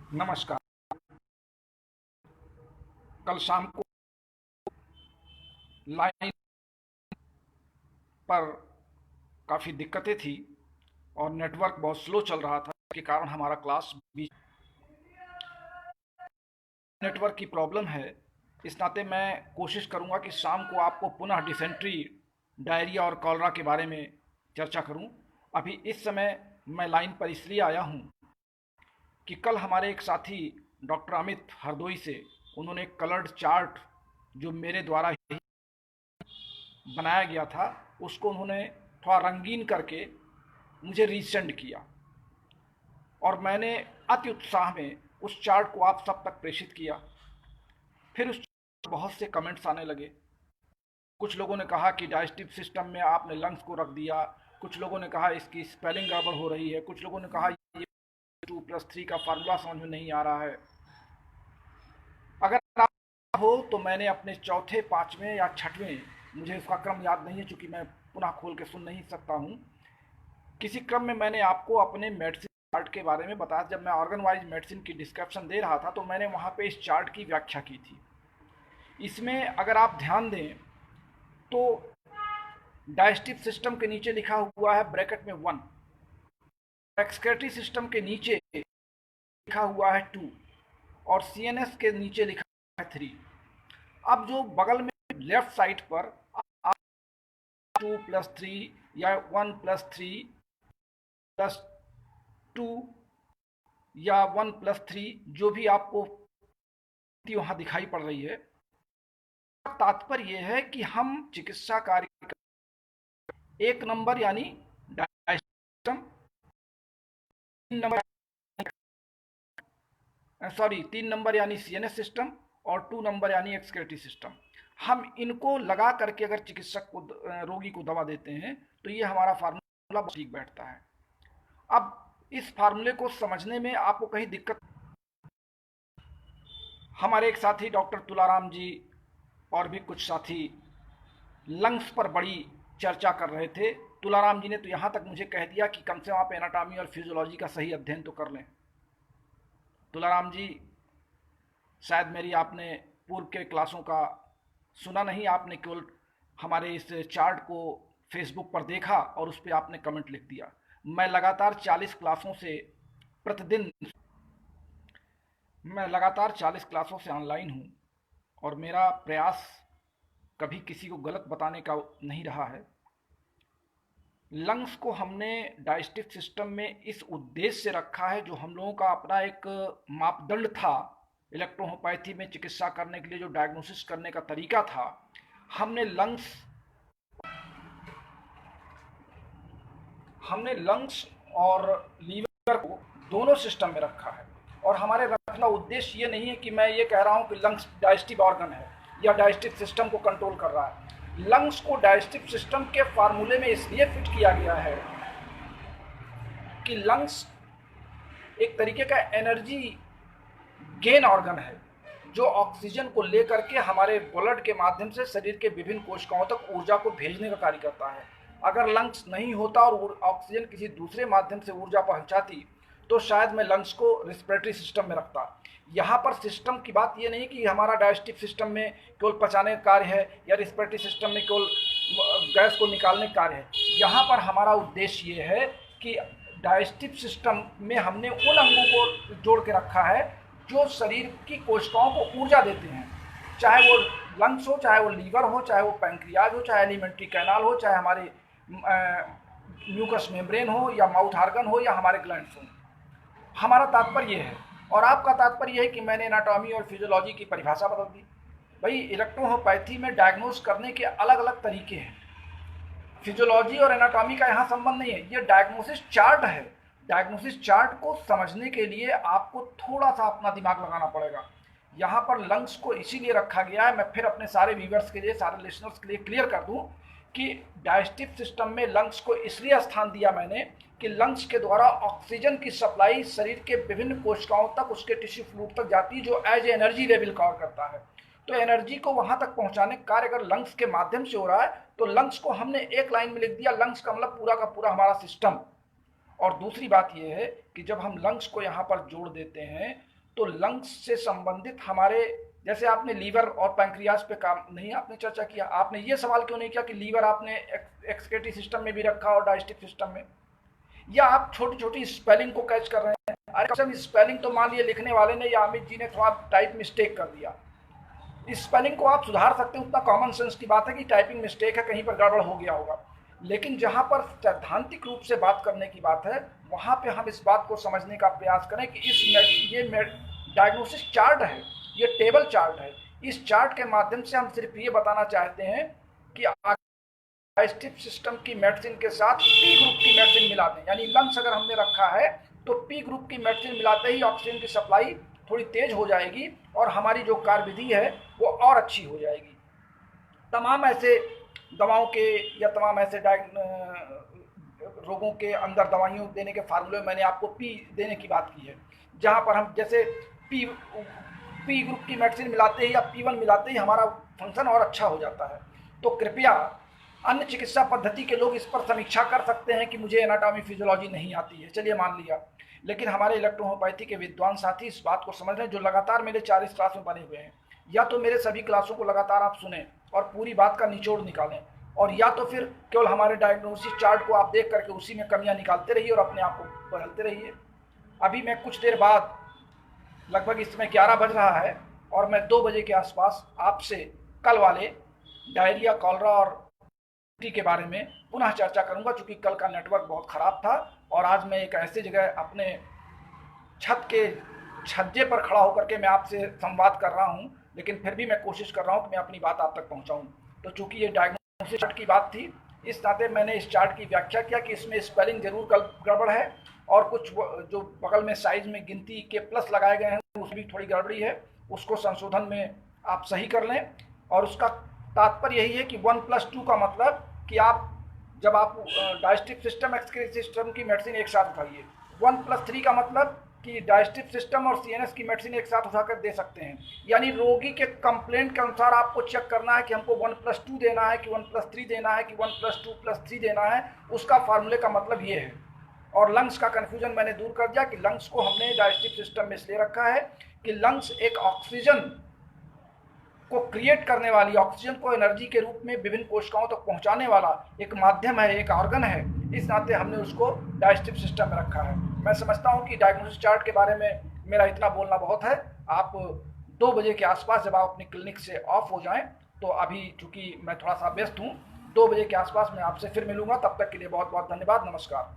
नमस्कार। कल शाम को लाइन पर काफ़ी दिक्कतें थी और नेटवर्क बहुत स्लो चल रहा था, जिसके कारण हमारा क्लास बीच नेटवर्क की प्रॉब्लम है। इस नाते मैं कोशिश करूंगा कि शाम को आपको पुनः डिसेंट्री, डायरिया और कॉलरा के बारे में चर्चा करूं। अभी इस समय मैं लाइन पर इसलिए आया हूं कि कल हमारे एक साथी डॉक्टर अमित हरदोई से उन्होंने एक कलर्ड चार्ट जो मेरे द्वारा ही बनाया गया था, उसको उन्होंने थोड़ा रंगीन करके मुझे रीसेंड किया और मैंने अति उत्साह में उस चार्ट को आप सब तक प्रेषित किया। फिर उस बहुत से कमेंट्स आने लगे। कुछ लोगों ने कहा कि डाइजेस्टिव सिस्टम में आपने लंग्स को रख दिया, कुछ लोगों ने कहा इसकी स्पेलिंग गड़बड़ हो रही है, कुछ लोगों ने कहा ये 2+3 का फार्मूला समझ में नहीं आ रहा है। अगर आप हो तो मैंने अपने चौथे, पाँचवें या छठवें, मुझे उसका क्रम याद नहीं है चूँकि मैं पुनः खोल के सुन नहीं सकता हूँ, किसी क्रम में मैंने आपको अपने मेडिसिन चार्ट के बारे में बताया। जब मैं ऑर्गन वाइज मेडिसिन की डिस्क्रिप्शन दे रहा था तो मैंने वहाँ पे इस चार्ट की व्याख्या की थी। इसमें अगर आप ध्यान दें तो डाइजेस्टिव सिस्टम के नीचे लिखा हुआ है ब्रैकेट में 1, एक्सक्रीटरी सिस्टम के नीचे लिखा हुआ है 2 और सीएनएस के नीचे लिखा है 3। अब जो बगल में लेफ्ट साइड पर 2+3 या 1+3+2 या 1+3 जो भी आपको वहां दिखाई पड़ रही है, तात्पर्य यह है कि हम चिकित्सा कार्य एक नंबर यानी डाइजेस्टिव सिस्टम, 3 नंबर यानी सीएनएस सिस्टम और 2 नंबर यानी एक्सक्रीटरी सिस्टम। हम इनको लगा करके अगर चिकित्सक को, रोगी को दवा देते हैं तो ये हमारा फार्मूला ठीक बैठता है। अब इस फार्मूले को समझने में आपको कहीं दिक्कत, हमारे एक साथी डॉक्टर तुलाराम जी और भी कुछ साथी लंग्स पर बड़ी चर्चा कर रहे थे। तुलाराम जी ने तो यहाँ तक मुझे कह दिया कि कम से कम आप एनाटॉमी और फिजियोलॉजी का सही अध्ययन तो कर लें। तुलाराम जी, शायद मेरी आपने पूर्व के क्लासों का सुना नहीं, आपने केवल हमारे इस चार्ट को फेसबुक पर देखा और उस पर आपने कमेंट लिख दिया। मैं लगातार 40 क्लासों से प्रतिदिन मैं लगातार 40 क्लासों से ऑनलाइन हूँ और मेरा प्रयास कभी किसी को गलत बताने का नहीं रहा है। लंग्स को हमने डाइजेस्टिव सिस्टम में इस उद्देश्य से रखा है, जो हम लोगों का अपना एक मापदंड था इलेक्ट्रोहोपैथी में चिकित्सा करने के लिए, जो डायग्नोसिस करने का तरीका था। हमने लंग्स और लीवर को दोनों सिस्टम में रखा है और हमारे रखना उद्देश्य ये नहीं है कि मैं ये कह रहा हूँ कि लंग्स डाइजेस्टिव ऑर्गन है या डाइजेस्टिव सिस्टम को कंट्रोल कर रहा है। लंग्स को डाइजेस्टिव सिस्टम के फार्मूले में इसलिए फिट किया गया है कि लंग्स एक तरीके का एनर्जी गेन ऑर्गन है, जो ऑक्सीजन को लेकर के हमारे ब्लड के माध्यम से शरीर के विभिन्न कोशिकाओं तक ऊर्जा को भेजने का कार्य करता है। अगर लंग्स नहीं होता और ऑक्सीजन किसी दूसरे माध्यम से ऊर्जा पहुंचाती तो शायद मैं लंग्स को रिस्पिरेटरी सिस्टम में रखता। यहाँ पर सिस्टम की बात ये नहीं कि हमारा डाइजेस्टिव सिस्टम में केवल पचाने का कार्य है या रिस्पिरेटरी सिस्टम में केवल गैस को निकालने का कार्य है। यहाँ पर हमारा उद्देश्य ये है कि डाइजेस्टिव सिस्टम में हमने उन अंगों को जोड़ के रखा है जो शरीर की कोशिकाओं को ऊर्जा देते हैं, चाहे वो लंग्स हो, चाहे वो लीवर हो, चाहे वो पैंक्रियाज हो, चाहे एलिमेंट्री कैनाल हो, चाहे हमारे म्यूकस मेम्ब्रेन हो या माउथ ऑर्गन हो या हमारे ग्लैंड्स हो। हमारा तात्पर्य ये है और आपका तात्पर्य यह है कि मैंने एनाटॉमी और फिजियोलॉजी की परिभाषा बदल दी। भाई, इलेक्ट्रोहोपैथी में डायग्नोस करने के अलग अलग तरीके हैं। फिजियोलॉजी और एनाटॉमी का यहाँ संबंध नहीं है, ये डायग्नोसिस चार्ट है। डायग्नोसिस चार्ट को समझने के लिए आपको थोड़ा सा अपना दिमाग लगाना पड़ेगा। यहाँ पर लंग्स को इसीलिए रखा गया है, मैं फिर अपने सारे व्यूअर्स के लिए, सारे लिसनर्स के लिए क्लियर कर दूं कि डाइजेस्टिव सिस्टम में लंग्स को इसलिए स्थान दिया मैंने कि लंग्स के द्वारा ऑक्सीजन की सप्लाई शरीर के विभिन्न कोशिकाओं तक, उसके टिश्यू फ्लूइड तक जाती है, जो एज एनर्जी लेवल कवर करता है। तो एनर्जी को वहां तक पहुंचाने का कार्य अगर लंग्स के माध्यम से हो रहा है तो लंग्स को हमने एक लाइन में लिख दिया, लंग्स का मतलब पूरा का पूरा हमारा सिस्टम। और दूसरी बात यह है कि जब हम लंग्स को यहाँ पर जोड़ देते हैं तो लंग्स से संबंधित हमारे, जैसे आपने लीवर और पैंक्रियाज पे काम नहीं आपने चर्चा किया, आपने ये सवाल क्यों नहीं किया कि लीवर आपने एक्सक्रीटरी सिस्टम में भी रखा और डाइजेस्टिव सिस्टम में, या आप छोटी छोटी स्पेलिंग को कैच कर रहे हैं। अरे स्पेलिंग तो मान लिए लिखने वाले ने या अमित जी ने थोड़ा टाइप मिस्टेक कर दिया, इस स्पेलिंग को आप सुधार सकते हैं, उतना कॉमन सेंस की बात है कि टाइपिंग मिस्टेक है, कहीं पर गड़बड़ हो गया होगा। लेकिन जहाँ पर सैद्धांतिक रूप से बात करने की बात है, वहाँ पे हम इस बात को समझने का प्रयास करें कि ये डायग्नोसिस चार्ट है, ये टेबल चार्ट है। इस चार्ट के माध्यम से हम सिर्फ ये बताना चाहते हैं कि डाइजेस्टिव सिस्टम की मेडिसिन के साथ पी ग्रुप की मेडिसिन मिला दें, यानी लंग्स अगर हमने रखा है तो पी ग्रुप की मेडिसिन मिलाते ही ऑक्सीजन की सप्लाई थोड़ी तेज हो जाएगी और हमारी जो कार्यविधि है वो और अच्छी हो जाएगी। तमाम ऐसे दवाओं के या तमाम ऐसे रोगों के अंदर दवाइयों देने के फार्मूले मैंने आपको पी देने की बात की है, जहाँ पर हम जैसे पी ग्रुप की मेडिसिन मिलाते ही या P1 मिलाते ही हमारा फंक्शन और अच्छा हो जाता है। तो कृपया अन्य चिकित्सा पद्धति के लोग इस पर समीक्षा कर सकते हैं कि मुझे एनाटॉमी फिजियोलॉजी नहीं आती है, चलिए मान लिया, लेकिन हमारे इलेक्ट्रोहोम्योपैथी के विद्वान साथी इस बात को समझ रहे हैं, जो लगातार मेरे 40 क्लास में बने हुए हैं। या तो मेरे सभी क्लासों को लगातार आप सुने और पूरी बात का निचोड़ निकालें, और या तो फिर केवल हमारे डायग्नोसिस चार्ट को आप देख करके उसी में कमियां निकालते रहिए और अपने आप को बदलते रहिए। अभी मैं कुछ देर बाद, लगभग इस समय 11 बज रहा है, और मैं 2 बजे के आसपास आपसे कल वाले डायरिया, कॉलरा और के बारे में पुनः चर्चा करूंगा, क्योंकि कल का नेटवर्क बहुत ख़राब था और आज मैं एक ऐसी जगह अपने छत के छज्जे पर खड़ा होकर के मैं आपसे संवाद कर रहा हूं, लेकिन फिर भी मैं कोशिश कर रहा हूं कि मैं अपनी बात आप तक पहुंचाऊं। तो चूंकि ये डायग्नोसिस चार्ट की बात थी, इस नाते मैंने इस चार्ट की व्याख्या किया कि इसमें स्पेलिंग जरूर गड़बड़ है और कुछ जो बगल में साइज में गिनती के प्लस लगाए गए हैं उसमें भी थोड़ी गड़बड़ी है, उसको संशोधन में आप सही कर लें। और उसका तात्पर्य यही है कि 1+2 का मतलब कि आप जब आप डाइजेस्टिव सिस्टम, एक्सक्रीटरी सिस्टम की मेडिसिन एक साथ उठाइए। 1+3 का मतलब कि डाइजेस्टिव सिस्टम और सीएनएस की मेडिसिन एक साथ उठाकर दे सकते हैं, यानी रोगी के कंप्लेंट के अनुसार आपको चेक करना है कि हमको 1+2 देना है कि 1+3 देना है कि 1+2+3 देना है, उसका फार्मूले का मतलब ये है। और लंग्स का कन्फ्यूजन मैंने दूर कर दिया कि लंग्स को हमने डाइजेस्टिव सिस्टम में इसलिए रखा है कि लंग्स एक ऑक्सीजन को क्रिएट करने वाली, ऑक्सीजन को एनर्जी के रूप में विभिन्न कोशिकाओं तक पहुंचाने वाला एक माध्यम है, एक ऑर्गन है, इस नाते हमने उसको डाइजेस्टिव सिस्टम में रखा है। मैं समझता हूं कि डायग्नोसिस चार्ट के बारे में मेरा इतना बोलना बहुत है। आप 2 बजे के आसपास जब आप अपनी क्लिनिक से ऑफ हो जाएं, तो अभी चूँकि मैं थोड़ा सा व्यस्त हूँ, 2 बजे के आसपास मैं आपसे फिर मिलूंगा। तब तक के लिए बहुत बहुत धन्यवाद, नमस्कार।